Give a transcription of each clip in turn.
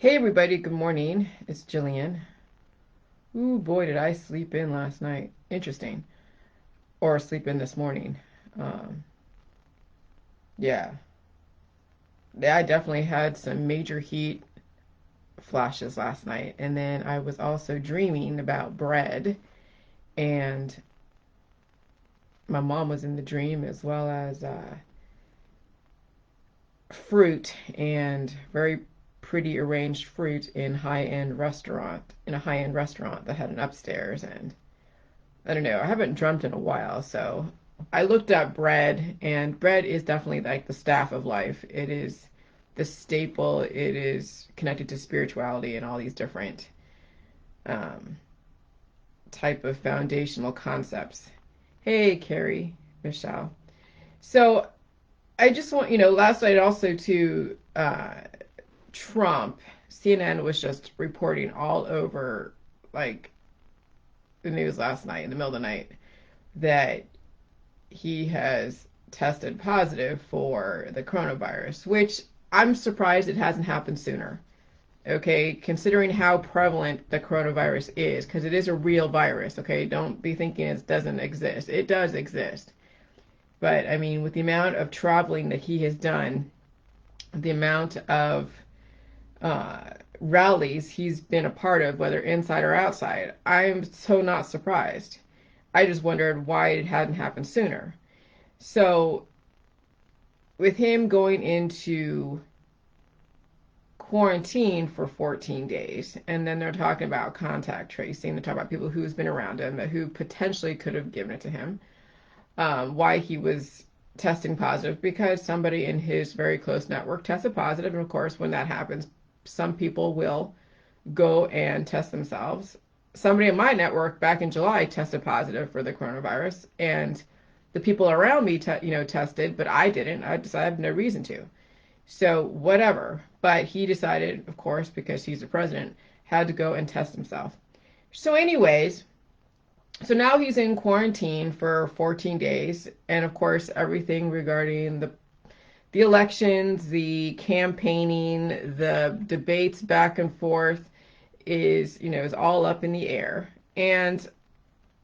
Hey everybody, good morning. It's Jillian. Ooh boy, did I sleep in last night. Interesting. Or sleep in this morning. Um, yeah. Yeah, I definitely had some major heat flashes last night. And then I was also dreaming about bread. And my mom was in the dream as well as fruit and very pretty arranged fruit in a high-end restaurant that had an upstairs. And I don't know. I haven't dreamt in a while, so I looked up bread, and bread is definitely like the staff of life. It is the staple. It is connected to spirituality and all these different um, type of foundational concepts. Hey, Carrie, Michelle. So I just want, last night also to Trump, CNN was just reporting all over like the news last night in the middle of the night that he has tested positive for the coronavirus, which I'm surprised it hasn't happened sooner. Okay, considering how prevalent the coronavirus is, because it is a real virus. Okay, don't be thinking it doesn't exist. It does exist. But I mean, with the amount of traveling that he has done, the amount of uh, rallies he's been a part of, whether inside or outside, I'm so not surprised. I just wondered why it hadn't happened sooner. So with him going into quarantine for 14 days, and then they're talking about contact tracing. They're talking about people who's been around him, who potentially could have given it to him. Why he was testing positive, because somebody in his very close network tested positive, and of course, when that happens, some people will go and test themselves. Somebody in my network back in July tested positive for the coronavirus, and the people around me, tested, but I didn't. I decided I have no reason to. So whatever. But he decided, of course, because he's the president, had to go and test himself. So, anyways, so now he's in quarantine for 14 days, and of course, everything regarding the elections, the campaigning, the debates back and forth is all up in the air. And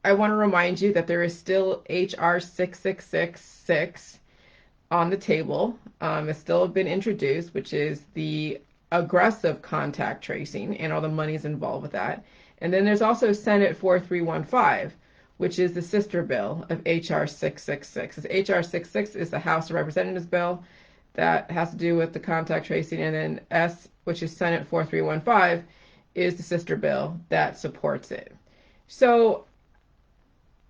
I want to remind you that there is still HR 6666 on the table. It's still been introduced, which is the aggressive contact tracing and all the monies involved with that. And then there's also Senate 4315, which is the sister bill of HR 666. HR 66 is the House of Representatives bill that has to do with the contact tracing, and then S, which is Senate 4315, is the sister bill that supports it. So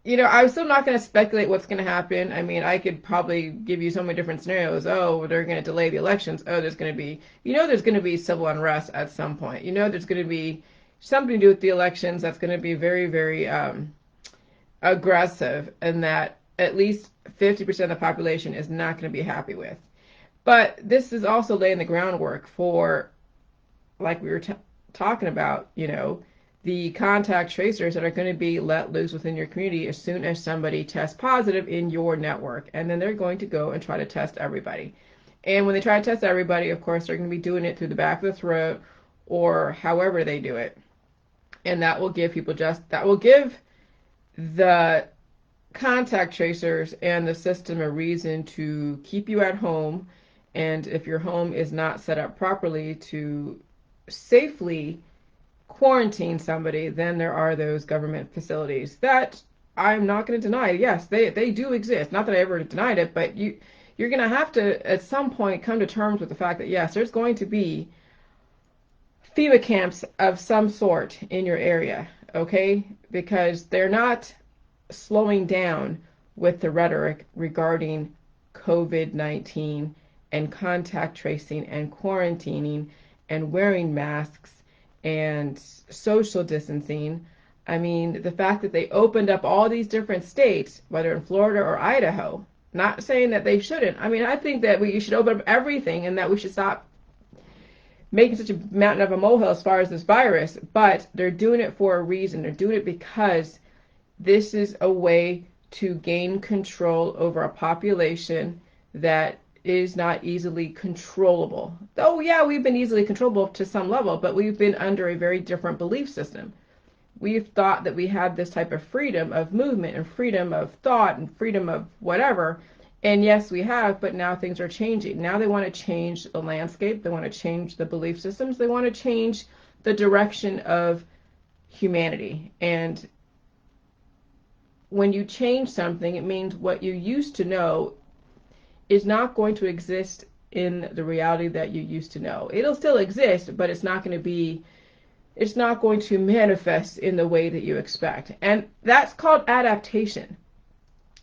I'm still not going to speculate what's going to happen. I mean, I could probably give you so many different scenarios. Oh, they're going to delay the elections. Oh, there's going to be civil unrest at some point. There's going to be something to do with the elections that's going to be very, very aggressive, and that at least 50% of the population is not going to be happy with. But this is also laying the groundwork for, like we were talking about, the contact tracers that are going to be let loose within your community as soon as somebody tests positive in your network. And then they're going to go and try to test everybody. And when they try to test everybody, of course, they're going to be doing it through the back of the throat or however they do it. And that will give the contact tracers and the system a reason to keep you at home. And if your home is not set up properly to safely quarantine somebody, then there are those government facilities that I'm not going to deny. Yes, they do exist. Not that I ever denied it, but you're going to have to at some point come to terms with the fact that yes, there's going to be FEMA camps of some sort in your area, okay? Because they're not slowing down with the rhetoric regarding COVID-19 and contact tracing and quarantining and wearing masks and social distancing. I mean, the fact that they opened up all these different states, whether in Florida or Idaho, not saying that they shouldn't. I mean, I think that we should open up everything and that we should stop making such a mountain of a molehill as far as this virus, but they're doing it for a reason. They're doing it because this is a way to gain control over a population that is not easily controllable. Oh yeah, we've been easily controllable to some level, but we've been under a very different belief system. We've thought that we had this type of freedom of movement and freedom of thought and freedom of whatever. And yes, we have, but now things are changing. Now they want to change the landscape. They want to change the belief systems. They want to change the direction of humanity. And when you change something, it means what you used to know is not going to exist in the reality that you used to know. It'll still exist, but it's not going to manifest in the way that you expect. And that's called adaptation.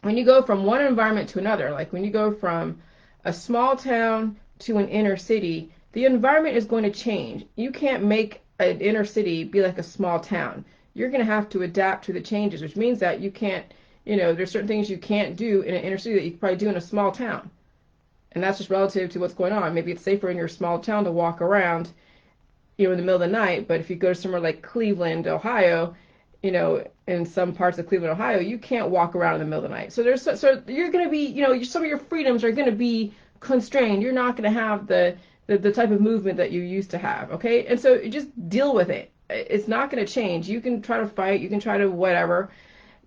When you go from one environment to another, like when you go from a small town to an inner city, the environment is going to change. You can't make an inner city be like a small town. You're going to have to adapt to the changes, which means that you can't, there's certain things you can't do in an inner city that you can probably do in a small town. And that's just relative to what's going on. Maybe it's safer in your small town to walk around, in the middle of the night, but if you go to somewhere like Cleveland, Ohio, in some parts of Cleveland, Ohio, you can't walk around in the middle of the night. So you're going to be, some of your freedoms are going to be constrained. You're not going to have the type of movement that you used to have, okay? And so just deal with it. It's not going to change. You can try to fight, you can try to whatever,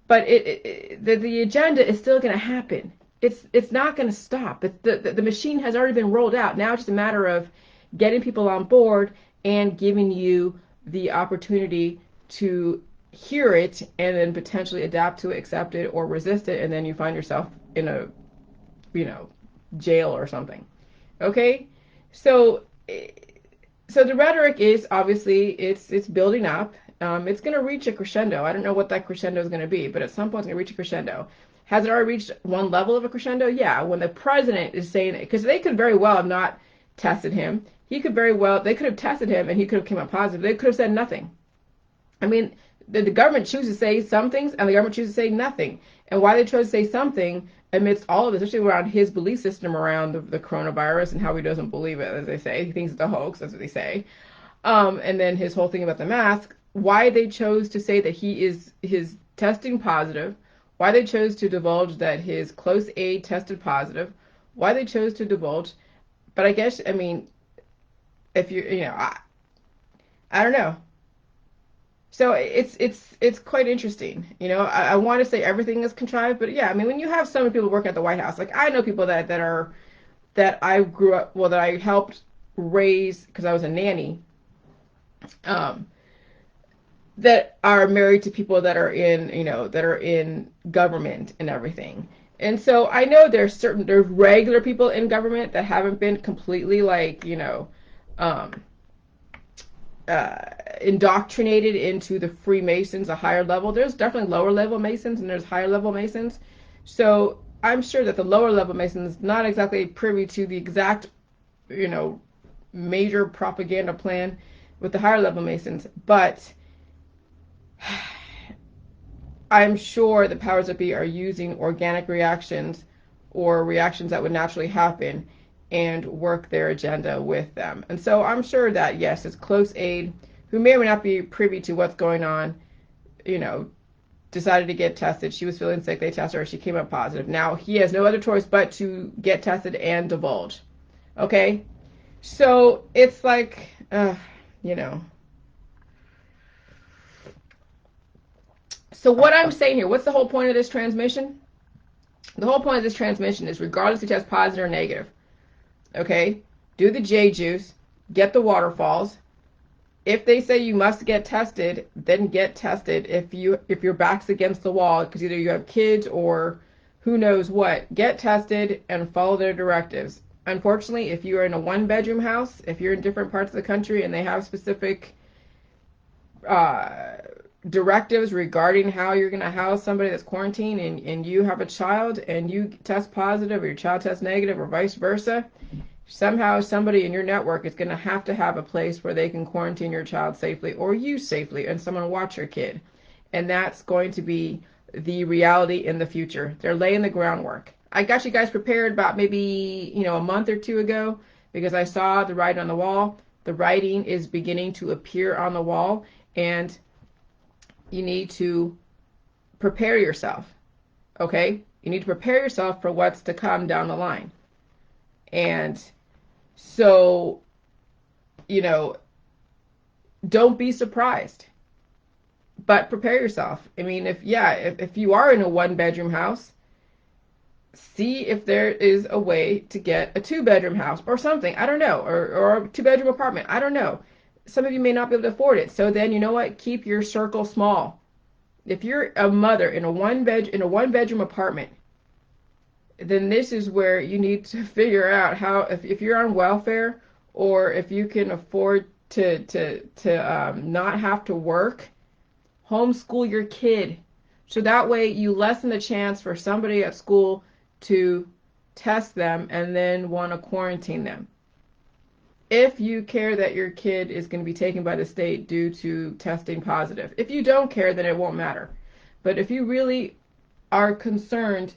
but the agenda is still going to happen. It's not going to stop. The machine has already been rolled out. Now it's just a matter of getting people on board and giving you the opportunity to hear it and then potentially adapt to it, accept it, or resist it, and then you find yourself in a, jail or something. Okay? So the rhetoric is obviously it's building up. It's going to reach a crescendo. I don't know what that crescendo is going to be, but at some point it's going to reach a crescendo. Has it already reached one level of a crescendo? Yeah, when the president is saying it, because they could very well have not tested him. They could have tested him and he could have come up positive. They could have said nothing. I mean, the government chooses to say some things and the government chooses to say nothing. And why they chose to say something amidst all of this, especially around his belief system around the coronavirus and how he doesn't believe it, as they say. He thinks it's a hoax, that's what they say. And then his whole thing about the mask, why they chose to say that his testing positive, why they chose to divulge that his close aide tested positive, why they chose to divulge. But I guess, if I don't know. So it's quite interesting. I want to say everything is contrived, but yeah, when you have so many people working at the White House, like I know people that I grew up, that I helped raise because I was a nanny, that are married to people that are in government and everything. And so I know there's regular people in government that haven't been completely indoctrinated into the Freemasons, a higher level. There's definitely lower level Masons and there's higher level Masons. So I'm sure that the lower level Masons not exactly privy to the exact, major propaganda plan with the higher level Masons, but I'm sure the powers that be are using organic reactions or reactions that would naturally happen and work their agenda with them. And so I'm sure that, yes, his close aide, who may or may not be privy to what's going on, decided to get tested. She was feeling sick. They tested her. She came up positive. Now he has no other choice but to get tested and divulge. Okay? So it's like, So what I'm saying here, what's the whole point of this transmission? The whole point of this transmission is regardless if you test positive or negative, okay, do the J juice, get the waterfalls. If they say you must get tested, then get tested. If your back's against the wall, because either you have kids or who knows what, get tested and follow their directives. Unfortunately, if you are in a one-bedroom house, if you're in different parts of the country and they have specific directives regarding how you're going to house somebody that's quarantined and you have a child and you test positive or your child tests negative or vice versa, somehow somebody in your network is going to have a place where they can quarantine your child safely or you safely and someone watch your kid. And that's going to be the reality in the future. They're laying the groundwork. I got you guys prepared about maybe, a month or two ago because I saw the writing on the wall. The writing is beginning to appear on the wall and you need to prepare yourself, okay? You need to prepare yourself for what's to come down the line. And so, you know, don't be surprised, but prepare yourself. I mean, if you are in a 1-bedroom house, see if there is a way to get a 2-bedroom house or something. I don't know. Or a 2-bedroom apartment. I don't know. Some of you may not be able to afford it. So then, you know what? Keep your circle small. If you're a mother in a one-bedroom apartment, then this is where you need to figure out how, if you're on welfare, or if you can afford to not have to work, homeschool your kid. So that way you lessen the chance for somebody at school to test them and then want to quarantine them. If you care that your kid is going to be taken by the state due to testing positive. If you don't care, then it won't matter. But if you really are concerned,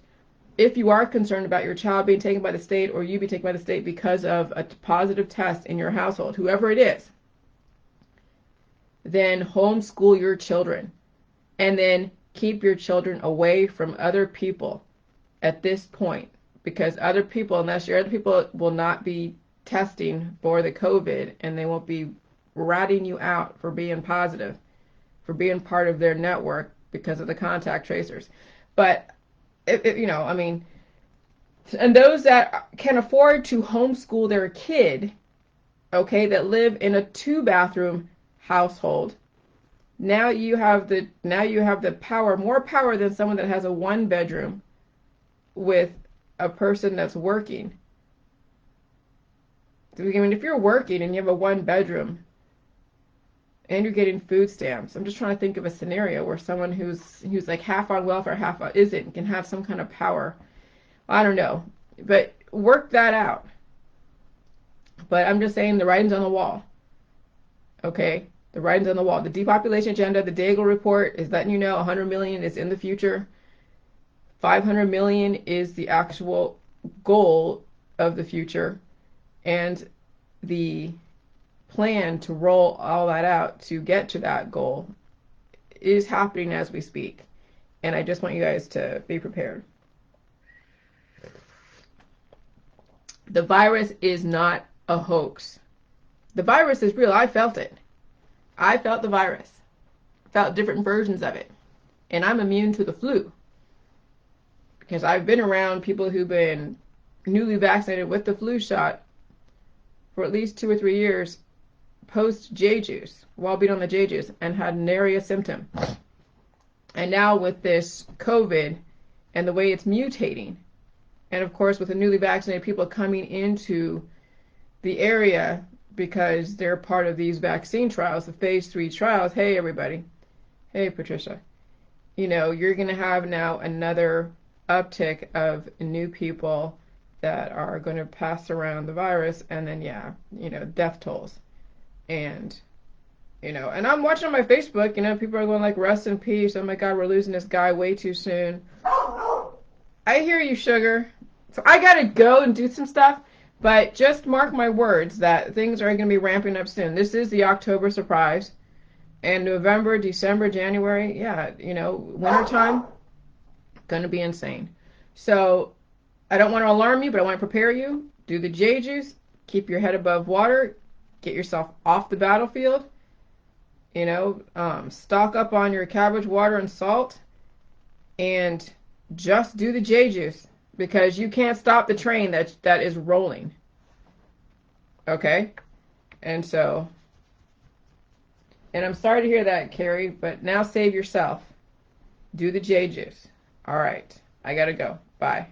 if you are concerned about your child being taken by the state, or you be taken by the state because of a positive test in your household, whoever it is, then homeschool your children. And then keep your children away from other people at this point. Because other people, unless your other people will not be testing for the COVID, and they won't be ratting you out for being positive, for being part of their network because of the contact tracers. But, I mean, and those that can afford to homeschool their kid, okay, that live in a 2-bathroom household, now you have the power, more power than someone that has a 1-bedroom with a person that's working. I mean, if you're working and you have a 1-bedroom and you're getting food stamps, I'm just trying to think of a scenario where someone who's like half on welfare, half isn't, can have some kind of power. I don't know, but work that out. But I'm just saying the writing's on the wall. Okay, the writing's on the wall. The depopulation agenda, the Daigle report, is letting you know 100 million is in the future. 500 million is the actual goal of the future. And the plan to roll all that out to get to that goal is happening as we speak. And I just want you guys to be prepared. The virus is not a hoax. The virus is real. I felt it. I felt the virus. Felt different versions of it. And I'm immune to the flu. Because I've been around people who've been newly vaccinated with the flu shot for at least 2 or 3 years post J-juice, while being on the J-juice, and had nary a symptom. And now with this COVID and the way it's mutating, and of course with the newly vaccinated people coming into the area because they're part of these vaccine trials, the phase 3 trials. Hey everybody. Hey Patricia. You're going to have now another uptick of new people that are going to pass around the virus, and then death tolls. And and I'm watching on my Facebook, people are going like, rest in peace, oh my god, we're losing this guy way too soon. I hear you, sugar. So I gotta go and do some stuff, but just mark my words that things are going to be ramping up soon. This is the October surprise, and November, December, January, wintertime, gonna be insane. So I don't want to alarm you, but I want to prepare you. Do the J-juice. Keep your head above water. Get yourself off the battlefield. Stock up on your cabbage, water, and salt. And just do the J-juice. Because you can't stop the train that is rolling. Okay? And I'm sorry to hear that, Carrie, but now save yourself. Do the J-juice. All right. I gotta go. Bye.